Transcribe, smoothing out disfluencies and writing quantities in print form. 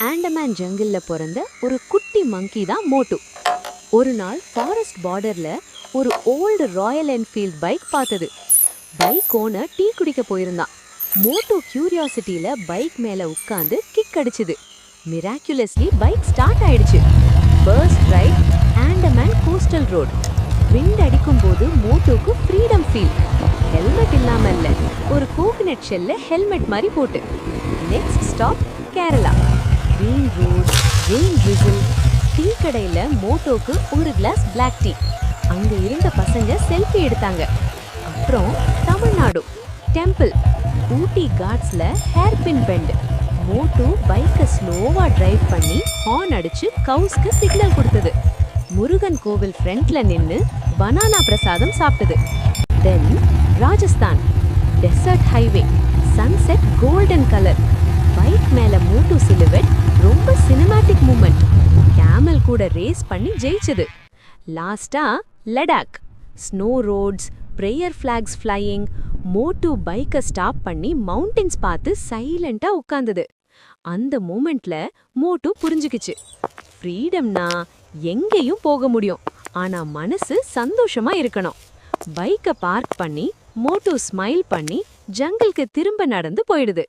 ஆண்டமான் ஜங்கிள்ல பிறந்த ஒரு குட்டி மங்கி தான் மோட்டு. ஒரு நாள் ஃபாரஸ்ட் பார்டர்ல ஒரு ஓல்டு ராயல் என்ஃபீல்ட் பைக் பார்த்தது. பைக் ஓனர் டீ குடிக்க போயிருந்தான். மோட்டு கியூரியாசிட்டியில பைக் மேல உட்கார்ந்து கிக் அடிச்சுது. மிராக்குலஸ்லி பைக் ஸ்டார்ட் ஆயிடுச்சு. First ride Andaman coastal road. Wind அடிக்கும் போது மோட்டோக்கு ஃப்ரீடம் ஃபீல். ஹெல்மெட் இல்லாம இல்ல, ஒரு கோகனட் ஷெல்ல ஹெல்மெட் மாதிரி போட்டு. Next stop Kerala. Green road, rain whistle. Tea கடையில மோட்டோக்கு ஒரு கிளாஸ் பிளாக் டீ. அங்க இருந்த பசங்க செல்ஃபி எடுத்தாங்க. அப்புறம் தமிழ்நாடு டெம்பிள். ஊட்டி காட்ஸ்ல ஹேர்பின் பெண்ட். மோட்டோ பைக்கை ஸ்லோவா டிரைவ் பண்ணி ஹார்ன் அடிச்சு கவுஸ்க்கு சிக்னல் கொடுத்தது. முருகன் கோவில் ஃப்ரண்ட்ல நின்னு பனானா பிரசாதம் சாப்பிட்டது. Then Rajasthan desert highway. Sunset golden colour. Bike மேல மோட்டோ சிலுவெட். ரொம்ப சினிமேட்டிக் மூமெண்ட். கேமல் கூட ரேஸ் பண்ணி ஜெயிச்சது. லாஸ்டா Ladakh. Snow roads, prayer flags flying. Moto பைக்கை ஸ்டாப் பண்ணி மவுண்டன்ஸ் பார்த்து சைலண்டா உட்கார்ந்தது. அந்த மூமெண்ட்ல மோட்டோ புரிஞ்சுக்கிச்சு, ஃப்ரீடம்னா எங்கேயும் போக முடியும், ஆனா மனசு சந்தோஷமா இருக்கணும். பைக்கை பார்க் பண்ணி மோட்டோ ஸ்மைல் பண்ணி ஜங்கிள்க்கு திரும்ப நடந்து போயிடுது.